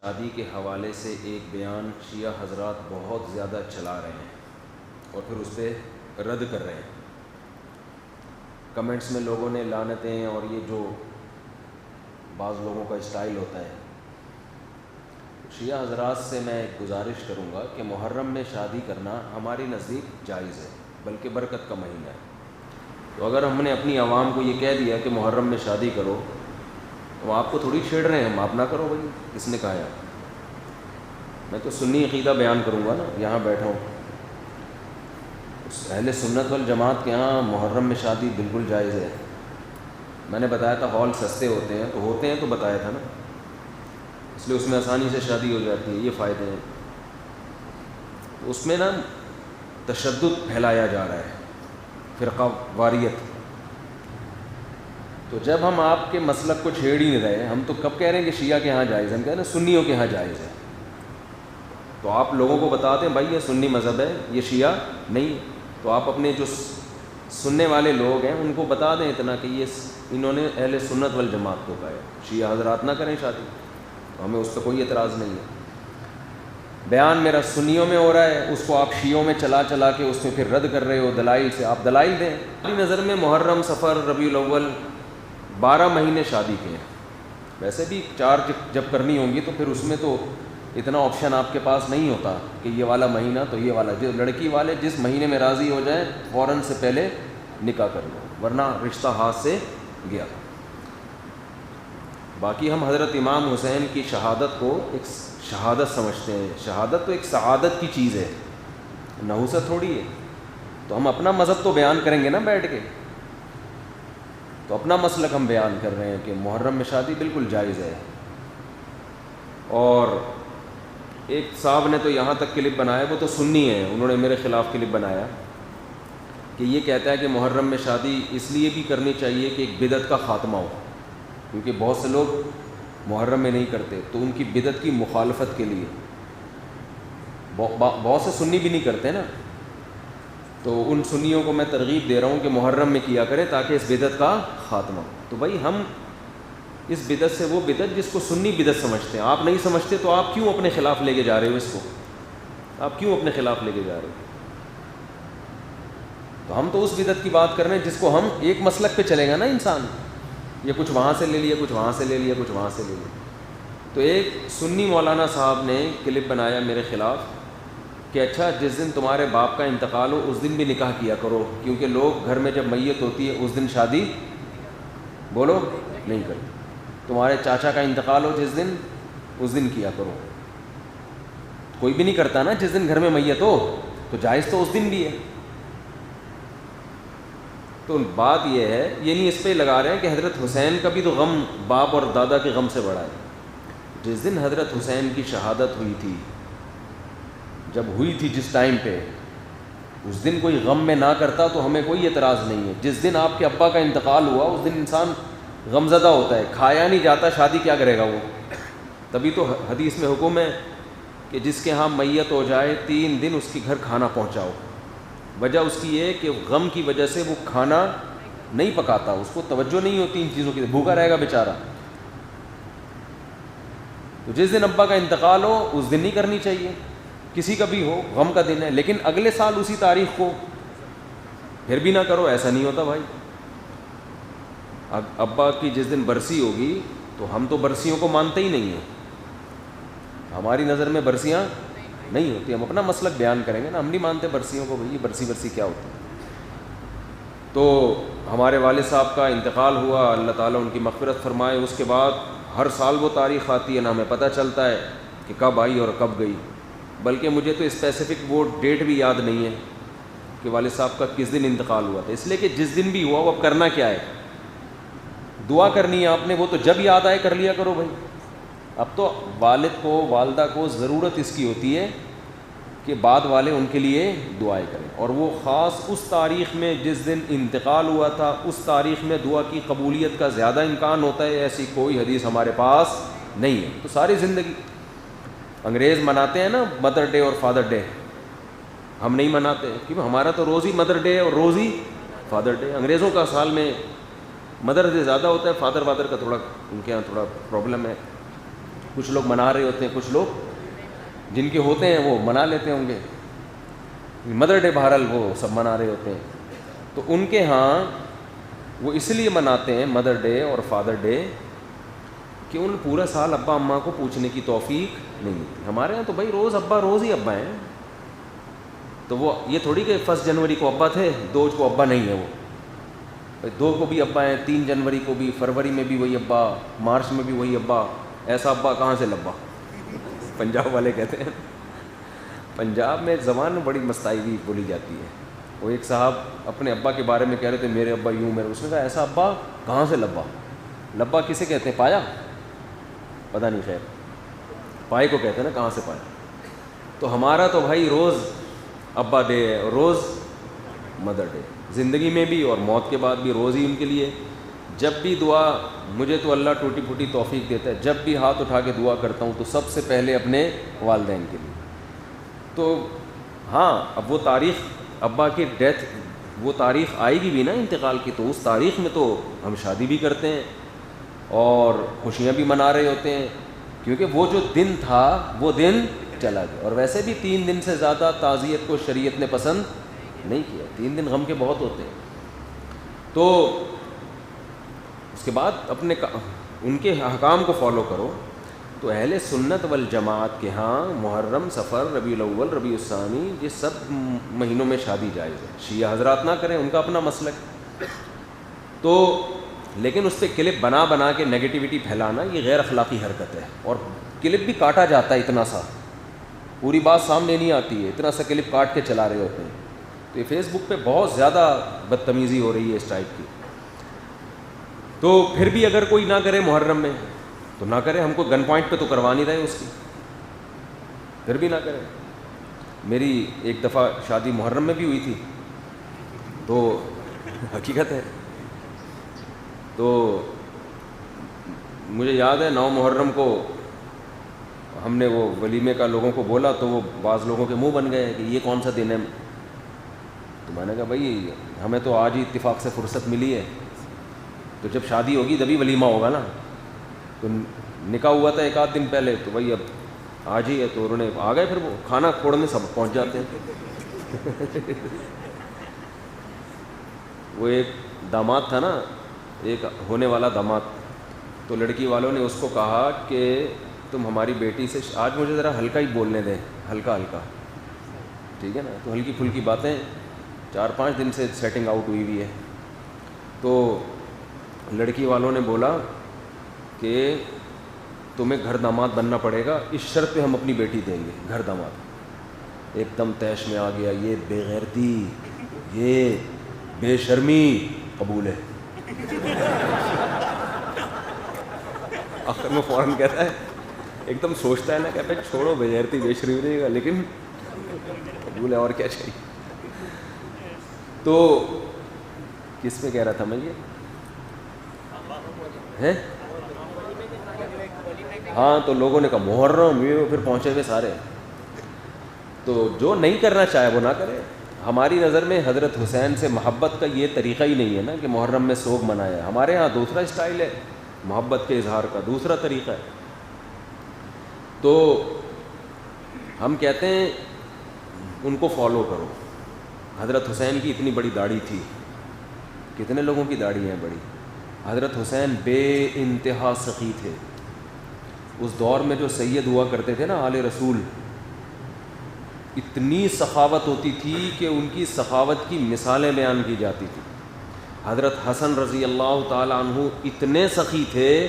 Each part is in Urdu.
شادی کے حوالے سے ایک بیان شیعہ حضرات بہت زیادہ چلا رہے ہیں اور پھر اس پہ رد کر رہے ہیں. کمنٹس میں لوگوں نے لعنتیں اور یہ جو بعض لوگوں کا اسٹائل ہوتا ہے. شیعہ حضرات سے میں ایک گزارش کروں گا کہ محرم میں شادی کرنا ہماری نزدیک جائز ہے، بلکہ برکت کا مہینہ ہے. تو اگر ہم نے اپنی عوام کو یہ کہہ دیا کہ محرم میں شادی کرو، تو آپ کو تھوڑی چھیڑ رہے ہیں ہم، آپ نہ کرو بھائی. کس نے کہا ہے؟ میں تو سنی عقیدہ بیان کروں گا نا، یہاں بیٹھا ہوں. اہل سنت والجماعت کے ہاں محرم میں شادی بالکل جائز ہے. میں نے بتایا تھا ہال سستے ہوتے ہیں تو بتایا تھا نا، اس لیے اس میں آسانی سے شادی ہو جاتی ہے. یہ فائدے ہیں. اس میں نا تشدد پھیلایا جا رہا ہے، فرقہ واریت. تو جب ہم آپ کے مسلک کو چھیڑ ہی نہیں رہے، ہم تو کب کہہ رہے ہیں کہ شیعہ کے ہاں جائز ہے، ہم کہہ رہے ہیں سنیوں کے ہاں جائز ہے. تو آپ لوگوں کو بتا دیں بھائی یہ سنی مذہب ہے، یہ شیعہ نہیں ہے. تو آپ اپنے جو سننے والے لوگ ہیں ان کو بتا دیں اتنا کہ یہ انہوں نے اہل سنت والجماعت کو کہا ہے شیعہ حضرات نہ کریں شادی. تو ہمیں اس پہ کوئی اعتراض نہیں ہے. بیان میرا سنیوں میں ہو رہا ہے، اس کو آپ شیعوں میں چلا کے اس میں پھر رد کر رہے ہو دلائل سے. آپ دلائل دیں. میری نظر میں محرم، صفر، ربیع الاول 12 مہینے شادی کے ہیں. ویسے بھی 4 جب کرنی ہوں گی تو پھر اس میں تو اتنا آپشن آپ کے پاس نہیں ہوتا کہ یہ والا مہینہ تو یہ والا. جو لڑکی والے جس مہینے میں راضی ہو جائیں فوراً سے پہلے نکاح کر لو، ورنہ رشتہ ہاتھ سے گیا. باقی ہم حضرت امام حسین کی شہادت کو ایک شہادت سمجھتے ہیں. شہادت تو ایک سعادت کی چیز ہے، نحوست تھوڑی ہے. تو ہم اپنا مذہب تو بیان کریں گے نا بیٹھ کے. تو اپنا مسلک ہم بیان کر رہے ہیں کہ محرم میں شادی بالکل جائز ہے. اور ایک صاحب نے تو یہاں تک کلپ بنایا، وہ تو سنی ہے، انہوں نے میرے خلاف کلپ بنایا کہ یہ کہتا ہے کہ محرم میں شادی اس لیے بھی کرنی چاہیے کہ ایک بدعت کا خاتمہ ہو، کیونکہ بہت سے لوگ محرم میں نہیں کرتے تو ان کی بدعت کی مخالفت کے لیے. بہت سے سنی بھی نہیں کرتے نا، تو ان سنیوں کو میں ترغیب دے رہا ہوں کہ محرم میں کیا کرے تاکہ اس بدعت کا خاتمہ ہو. تو بھائی ہم اس بدعت سے وہ بدعت جس کو سنی بدعت سمجھتے ہیں، آپ نہیں سمجھتے تو آپ کیوں اپنے خلاف لے کے جا رہے ہو اس کو؟ آپ کیوں اپنے خلاف لے کے جا رہے ہو؟ تو ہم تو اس بدعت کی بات کر رہے ہیں جس کو ہم ایک مسلک پہ چلے گا نا انسان. یہ کچھ وہاں سے لے لیا، کچھ وہاں سے لے لیا، کچھ وہاں سے لے لیا. تو ایک سنی مولانا صاحب نے کلپ بنایا میرے خلاف کہ اچھا جس دن تمہارے باپ کا انتقال ہو اس دن بھی نکاح کیا کرو، کیونکہ لوگ گھر میں جب میت ہوتی ہے اس دن شادی بولو نہیں کرتے. تمہارے چاچا کا انتقال ہو جس دن، اس دن کیا کرو. کوئی بھی نہیں کرتا نا جس دن گھر میں میت ہو، تو جائز تو اس دن بھی ہے. تو بات یہ ہے، یہ نہیں اس پہ لگا رہے ہیں کہ حضرت حسین کا بھی تو غم باپ اور دادا کے غم سے بڑا ہے. جس دن حضرت حسین کی شہادت ہوئی تھی، جب ہوئی تھی جس ٹائم پہ، اس دن کوئی غم میں نہ کرتا تو ہمیں کوئی اعتراض نہیں ہے. جس دن آپ کے ابا کا انتقال ہوا اس دن انسان غمزدہ ہوتا ہے، کھایا نہیں جاتا، شادی کیا کرے گا وہ؟ تبھی تو حدیث میں حکم ہے کہ جس کے ہاں میت ہو جائے 3 دن اس کے گھر کھانا پہنچاؤ. وجہ اس کی یہ کہ غم کی وجہ سے وہ کھانا نہیں پکاتا، اس کو توجہ نہیں ہوتی ان چیزوں کی، بھوکا رہے گا بیچارہ. تو جس دن ابا کا انتقال ہو اس دن نہیں کرنی چاہیے، کسی کا بھی ہو، غم کا دن ہے. لیکن اگلے سال اسی تاریخ کو پھر بھی نہ کرو، ایسا نہیں ہوتا بھائی. ابا کی جس دن برسی ہوگی تو ہم تو برسیوں کو مانتے ہی نہیں ہیں، ہماری نظر میں برسیاں نہیں ہوتی. ہم اپنا مسلک بیان کریں گے نا، ہم نہیں مانتے برسیوں کو. بھائی برسی کیا ہوتی ہے؟ تو ہمارے والد صاحب کا انتقال ہوا، اللہ تعالیٰ ان کی مغفرت فرمائے. اس کے بعد ہر سال وہ تاریخ آتی ہے، نہ ہمیں پتہ چلتا ہے کہ کب آئی اور کب گئی. بلکہ مجھے تو اسپیسیفک وہ ڈیٹ بھی یاد نہیں ہے کہ والد صاحب کا کس دن انتقال ہوا تھا. اس لیے کہ جس دن بھی ہوا وہ اب کرنا کیا ہے؟ دعا کرنی ہے آپ نے، وہ تو جب یاد آئے کر لیا کرو بھائی. اب تو والد کو، والدہ کو ضرورت اس کی ہوتی ہے کہ بعد والے ان کے لیے دعائیں کریں، اور وہ خاص اس تاریخ میں جس دن انتقال ہوا تھا اس تاریخ میں دعا کی قبولیت کا زیادہ امکان ہوتا ہے. ایسی کوئی حدیث ہمارے پاس نہیں ہے. تو ساری زندگی انگریز مناتے ہیں نا مدر ڈے اور فادر ڈے، ہم نہیں مناتے کیونکہ ہمارا تو روز ہی مدر ڈے اور روز ہی فادر ڈے. انگریزوں کا سال میں مدر ڈے زیادہ ہوتا ہے، فادر کا تھوڑا ان کے یہاں تھوڑا پرابلم ہے. کچھ لوگ منا رہے ہوتے ہیں, کچھ لوگ جن کے ہوتے ہیں وہ منا لیتے ہوں گے. مدر ڈے بہرحال وہ سب منا رہے ہوتے ہیں. تو ان کے ہاں وہ اس لیے مناتے ہیں مدر ڈے اور فادر ڈے کہ ان پورا سال ابا اماں کو پوچھنے کی توفیق نہیں ملتی. ہمارے ہاں تو بھائی روز ہی ابا ہیں. تو وہ یہ تھوڑی کہ 1 جنوری کو ابا تھے, 2 کو ابا نہیں ہے. وہ 2 کو بھی ابا ہیں, 3 جنوری کو بھی, فروری میں بھی وہی ابا, مارچ میں بھی وہی ابا. ایسا ابا کہاں سے لبا, پنجاب والے کہتے ہیں. پنجاب میں زبان بڑی مستعفی بولی جاتی ہے. وہ ایک صاحب اپنے ابا کے بارے میں کہہ رہے تھے میرے ابا یوں, اس نے کہا ایسا ابا کہاں سے لبا. لبا کسے کہتے ہیں, پایا, پتہ نہیں, خیر پائے کو کہتے ہیں نا, کہاں سے پایا. تو ہمارا تو بھائی روز ابا ڈے ہے اور روز مدر ڈے, زندگی میں بھی اور موت کے بعد بھی روز ہی ان کے لیے. جب بھی دعا, مجھے تو اللہ ٹوٹی پھوٹی توفیق دیتا ہے, جب بھی ہاتھ اٹھا کے دعا کرتا ہوں تو سب سے پہلے اپنے والدین کے لیے. تو ہاں اب وہ تاریخ ابا کی ڈیتھ, وہ تاریخ آئے گی بھی نا انتقال کی, تو اس تاریخ میں تو ہم شادی بھی کرتے ہیں اور خوشیاں بھی منا رہے ہوتے ہیں, کیونکہ وہ جو دن تھا وہ دن چلا گیا. اور ویسے بھی 3 دن سے زیادہ تعزیت کو شریعت نے پسند نہیں کیا. 3 دن غم کے بہت ہوتے ہیں. تو اس کے بعد اپنے ان کے احکام کو فالو کرو. تو اہل سنت والجماعت کے ہاں محرم, صفر, ربیع الاول, ربیع الثانی, یہ سب مہینوں میں شادی جائز ہے. شیعہ حضرات نہ کریں, ان کا اپنا مسلک. تو لیکن اس پہ کلپ بنا کے نیگیٹیوٹی پھیلانا یہ غیر اخلاقی حرکت ہے. اور کلپ بھی کاٹا جاتا ہے, اتنا سا, پوری بات سامنے نہیں آتی ہے, اتنا سا کلپ کاٹ کے چلا رہے ہوتے ہیں. تو یہ فیس بک پہ بہت زیادہ بدتمیزی ہو رہی ہے اس ٹائپ کی. تو پھر بھی اگر کوئی نہ کرے محرم میں تو نہ کرے, ہم کو گن پوائنٹ پہ تو کروا نہیں رہے اس کی, پھر بھی نہ کرے. میری ایک دفعہ شادی محرم میں بھی ہوئی تھی, تو حقیقت ہے. تو مجھے یاد ہے 9 محرم کو ہم نے وہ ولیمے کا لوگوں کو بولا, تو وہ بعض لوگوں کے منہ بن گئے کہ یہ کون سا دن ہے. تو میں نے کہا بھائی ہمیں تو آج ہی اتفاق سے فرصت ملی ہے, تو جب شادی ہوگی تبھی ولیمہ ہوگا نا. تو نکاح ہوا تھا 1 آدھ دن پہلے, تو بھائی اب آج ہی ہے, تو انہوں نے آ گئے, پھر وہ کھانا کھوڑنے سب پہنچ جاتے ہیں. وہ ایک داماد تھا نا, ایک ہونے والا داماد, تو لڑکی والوں نے اس کو کہا کہ تم ہماری بیٹی سے آج مجھے ذرا ہلکا ہی بولنے دیں, ہلکا, ٹھیک ہے نا. تو ہلکی پھلکی باتیں, 4-5 دن سے سیٹنگ آؤٹ ہوئی ہے. تو لڑکی والوں نے بولا کہ تمہیں گھر داماد بننا پڑے گا, اس شرط پہ ہم اپنی بیٹی دیں گے گھر داماد. ایک دم تیش میں آ گیا, یہ بے غیرتی, یہ بے شرمی قبول ہے. آخر میں فوراً کہتا ہے, ایک دم سوچتا ہے نا کہ بھائی چھوڑو بے غیرتی بے شرمی رہے گا, لیکن قبول ہے, اور کیا چاہیے. تو کس پہ کہہ رہا تھا میں, یہ ہے ہاں. تو لوگوں نے کہا محرم, یہ پھر پہنچے ہوئے سارے. تو جو نہیں کرنا چاہے وہ نہ کرے. ہماری نظر میں حضرت حسین سے محبت کا یہ طریقہ ہی نہیں ہے نا کہ محرم میں سوگ منایا. ہمارے ہاں دوسرا اسٹائل ہے محبت کے اظہار کا, دوسرا طریقہ ہے. تو ہم کہتے ہیں ان کو فالو کرو. حضرت حسین کی اتنی بڑی داڑھی تھی, کتنے لوگوں کی داڑھی ہیں بڑی. حضرت حسین بے انتہا سخی تھے. اس دور میں جو سید ہوا کرتے تھے نا آل رسول, اتنی سخاوت ہوتی تھی کہ ان کی سخاوت کی مثالیں بیان کی جاتی تھی. حضرت حسن رضی اللہ تعالیٰ عنہ اتنے سخی تھے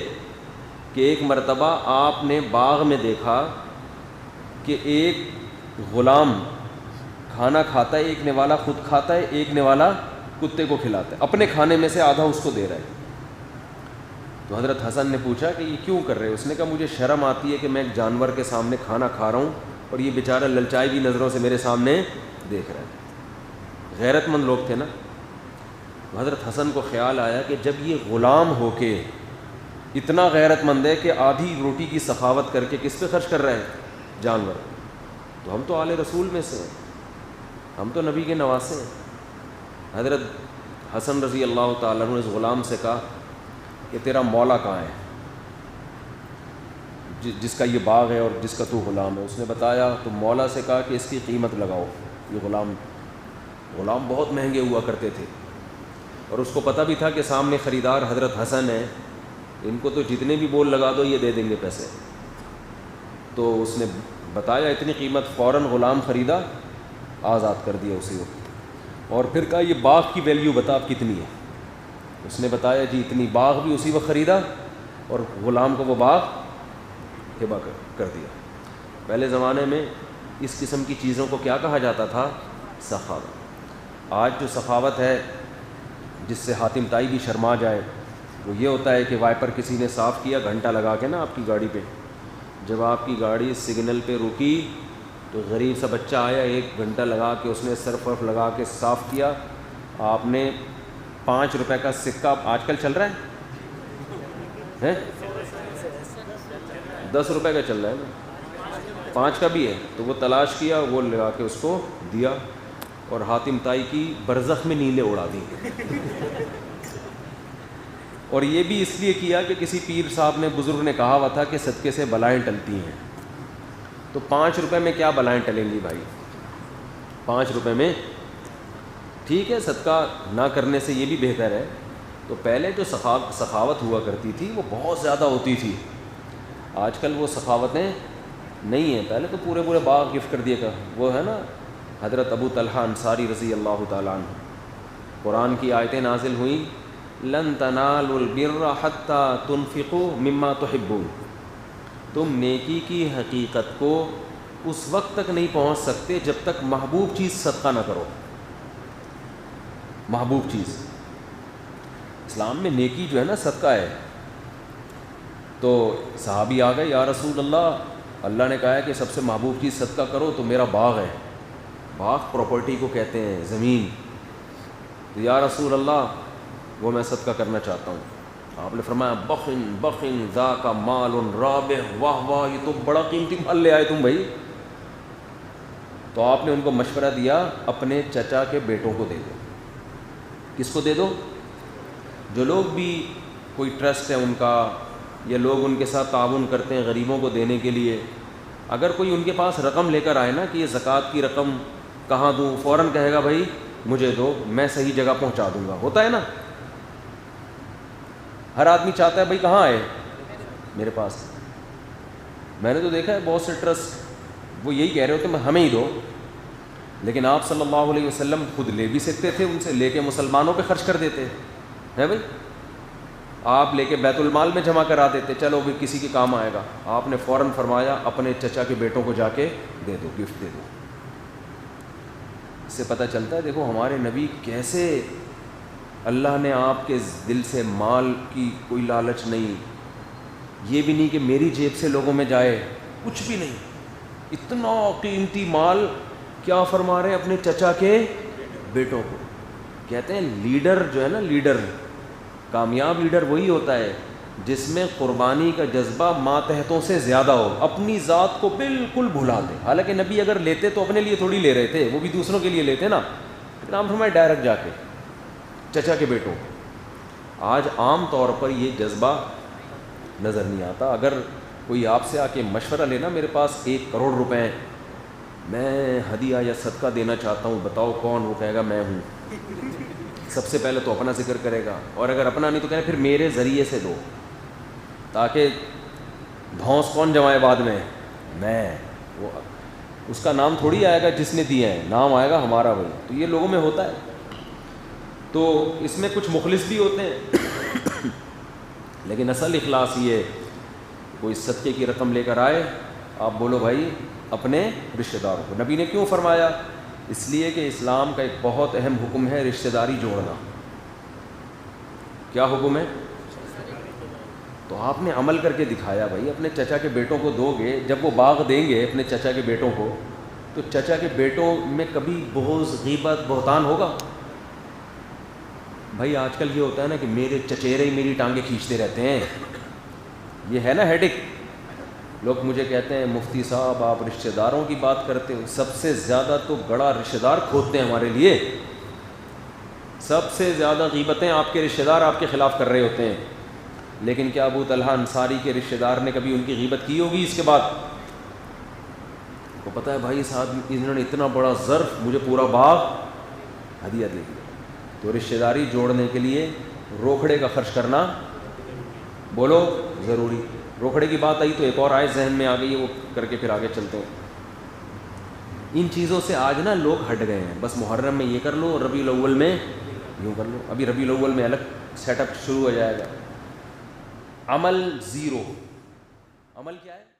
کہ ایک مرتبہ آپ نے باغ میں دیکھا کہ ایک غلام کھانا کھاتا ہے, ایک نوالا خود کھاتا ہے, ایک نوالا کتے کو کھلاتا ہے, اپنے کھانے میں سے آدھا اس کو دے رہا ہے. تو حضرت حسن نے پوچھا کہ یہ کیوں کر رہے؟ اس نے کہا مجھے شرم آتی ہے کہ میں ایک جانور کے سامنے کھانا کھا رہا ہوں اور یہ بیچارہ للچائی بھی نظروں سے میرے سامنے دیکھ رہا ہے. غیرت مند لوگ تھے نا. حضرت حسن کو خیال آیا کہ جب یہ غلام ہو کے اتنا غیرت مند ہے کہ آدھی روٹی کی سخاوت کر کے کس پہ خرچ کر رہا ہے؟ جانور. تو ہم تو آل رسول میں سے ہیں, ہم تو نبی کے نواسے ہیں. حضرت حسن رضی اللہ تعالیٰ عنہ نے اس غلام سے کہا کہ تیرا مولا کہاں ہے؟ جس کا یہ باغ ہے اور جس کا تو غلام ہے. اس نے بتایا تو مولا سے کہا کہ اس کی قیمت لگاؤ. یہ غلام بہت مہنگے ہوا کرتے تھے اور اس کو پتہ بھی تھا کہ سامنے خریدار حضرت حسن ہے, ان کو تو جتنے بھی بول لگا دو یہ دے دیں گے پیسے. تو اس نے بتایا اتنی قیمت, فوراً غلام خریدا, آزاد کر دیا اسی وقت. اور پھر کہا یہ باغ کی ویلیو بتا کتنی ہے. اس نے بتایا جی اتنی. باغ بھی اسی وقت خریدا اور غلام کو وہ باغ ہبہ کر دیا. پہلے زمانے میں اس قسم کی چیزوں کو کیا کہا جاتا تھا؟ سخاوت. آج جو سخاوت ہے جس سے حاتم طائی بھی شرما جائے وہ یہ ہوتا ہے کہ وائپر کسی نے صاف کیا گھنٹہ لگا کے نا آپ کی گاڑی پہ, جب آپ کی گاڑی سگنل پہ رکی تو غریب سا بچہ آیا 1 گھنٹہ لگا کے اس نے سرف ورف لگا کے صاف کیا. آپ نے 5 روپے کا سکہ آج کل چل رہا ہے 10 روپے کا چل رہا ہے نا, 5 کا بھی ہے, تو وہ تلاش کیا, وہ لگا کے اس کو دیا اور حاتم طائی کی برزخ میں نیلیں اڑا دی. اور یہ بھی اس لیے کیا کہ کسی پیر صاحب نے, بزرگ نے کہا ہوا تھا کہ صدقے سے بلائیں ٹلتی ہیں. تو 5 روپے میں کیا بلائیں ٹلیں گی بھائی؟ 5 روپے میں ٹھیک ہے, صدقہ نہ کرنے سے یہ بھی بہتر ہے. تو پہلے جو سخاوت ہوا کرتی تھی وہ بہت زیادہ ہوتی تھی. آج کل وہ سخاوتیں نہیں ہیں. پہلے تو پورے باغ گفٹ کر دیے گا. وہ ہے نا حضرت ابو طلحہ انصاری رضی اللہ تعالیٰ عنہ, قرآن کی آیتیں نازل ہوئیں, لن تنالوا البر حتی تنفقوا مما تحبون. تم نیکی کی حقیقت کو اس وقت تک نہیں پہنچ سکتے جب تک محبوب چیز صدقہ نہ کرو. محبوب چیز اسلام میں نیکی جو ہے نا صدقہ ہے. تو صحابی آ گئے, یا رسول اللہ, اللہ نے کہا ہے کہ سب سے محبوب چیز صدقہ کرو, تو میرا باغ ہے. باغ پراپرٹی کو کہتے ہیں, زمین. تو یا رسول اللہ وہ میں صدقہ کرنا چاہتا ہوں. آپ نے فرمایا بخن ذاک مال رابح, واہ واہ یہ تو بڑا قیمتی مال لے آئے تم بھائی. تو آپ نے ان کو مشورہ دیا اپنے چچا کے بیٹوں کو دے دو. کس کو دے دو؟ جو لوگ بھی کوئی ٹرسٹ ہے ان کا, یا لوگ ان کے ساتھ تعاون کرتے ہیں غریبوں کو دینے کے لیے, اگر کوئی ان کے پاس رقم لے کر آئے نا کہ یہ زکوٰۃ کی رقم کہاں دوں, فوراً کہے گا بھائی مجھے دو, میں صحیح جگہ پہنچا دوں گا. ہوتا ہے نا, ہر آدمی چاہتا ہے بھائی کہاں آئے میرے پاس. میں نے تو دیکھا ہے بہت سے ٹرسٹ وہ یہی کہہ رہے ہوتے ہیں ہمیں ہی دو, لیکن آپ صلی اللہ علیہ وسلم خود لے بھی سکتے تھے, ان سے لے کے مسلمانوں پہ خرچ کر دیتے ہیں بھائی. آپ لے کے بیت المال میں جمع کرا دیتے, چلو بھی کسی کے کام آئے گا. آپ نے فوراً فرمایا اپنے چچا کے بیٹوں کو جا کے دے دو, گفٹ دے دو. اس سے پتہ چلتا ہے دیکھو ہمارے نبی کیسے, اللہ نے آپ کے دل سے مال کی کوئی لالچ نہیں, یہ بھی نہیں کہ میری جیب سے لوگوں میں جائے, کچھ بھی نہیں. اتنا قیمتی مال کیا فرما رہے ہیں اپنے چچا کے بیٹوں کو. کہتے ہیں لیڈر جو ہے نا, لیڈر کامیاب لیڈر وہی ہوتا ہے جس میں قربانی کا جذبہ ماتحتوں سے زیادہ ہو, اپنی ذات کو بالکل بھلا دے. حالانکہ نبی اگر لیتے تو اپنے لیے تھوڑی لے رہے تھے, وہ بھی دوسروں کے لیے لیتے نا, لیکن آپ فرمائے ڈائریکٹ جا کے چچا کے بیٹوں. آج عام طور پر یہ جذبہ نظر نہیں آتا. اگر کوئی آپ سے آ کے مشورہ لینا, میرے پاس 1 کروڑ روپے ہیں, میں ہدیہ یا صدقہ دینا چاہتا ہوں, بتاؤ کون؟ وہ کہے گا میں ہوں. سب سے پہلے تو اپنا ذکر کرے گا, اور اگر اپنا نہیں تو کہے پھر میرے ذریعے سے دو, تاکہ دھونس کون جمائے بعد میں, میں. وہ اس کا نام تھوڑی آئے گا جس نے دیا ہے, نام آئے گا ہمارا بھائی. تو یہ لوگوں میں ہوتا ہے. تو اس میں کچھ مخلص بھی ہوتے ہیں, لیکن اصل اخلاص یہ ہے کوئی صدقے کی رقم لے کر آئے, آپ بولو بھائی اپنے رشتہ داروں کو. نبی نے کیوں فرمایا؟ اس لیے کہ اسلام کا ایک بہت اہم حکم ہے رشتہ داری جوڑنا. کیا حکم ہے؟ تو آپ نے عمل کر کے دکھایا بھائی. اپنے چچا کے بیٹوں کو دو گے, جب وہ باغ دیں گے اپنے چچا کے بیٹوں کو, تو چچا کے بیٹوں میں کبھی بغض, غیبت, بہتان ہوگا؟ بھائی آج کل یہ ہوتا ہے نا کہ میرے چچیرے ہی میری ٹانگیں کھینچتے رہتے ہیں, یہ ہے نا ہیڈک. لوگ مجھے کہتے ہیں مفتی صاحب آپ رشتہ داروں کی بات کرتے ہو, سب سے زیادہ تو گڑا رشتہ دار کھودتے ہیں ہمارے لیے. سب سے زیادہ غیبتیں آپ کے رشتہ دار آپ کے خلاف کر رہے ہوتے ہیں. لیکن کیا ابو طلحہ انصاری کے رشتہ دار نے کبھی ان کی غیبت کی ہوگی اس کے بعد؟ کو پتہ ہے بھائی صاحب انہوں نے اتنا بڑا ظرف مجھے پورا باغ ہدیہ دے دیا. تو رشتہ داری جوڑنے کے لیے روکھڑے کا خرچ کرنا بولو ضروری. روکھڑے کی بات آئی تو ایک اور آئے ذہن میں آ گئی ہے, وہ کر کے پھر آگے چلتے ہیں. ان چیزوں سے آج نا لوگ ہٹ گئے ہیں. بس محرم میں یہ کر لو, ربیع الاول میں یوں کر لو. ابھی ربیع الاول میں الگ سیٹ اپ شروع ہو جائے گا. عمل زیرو. عمل کیا ہے؟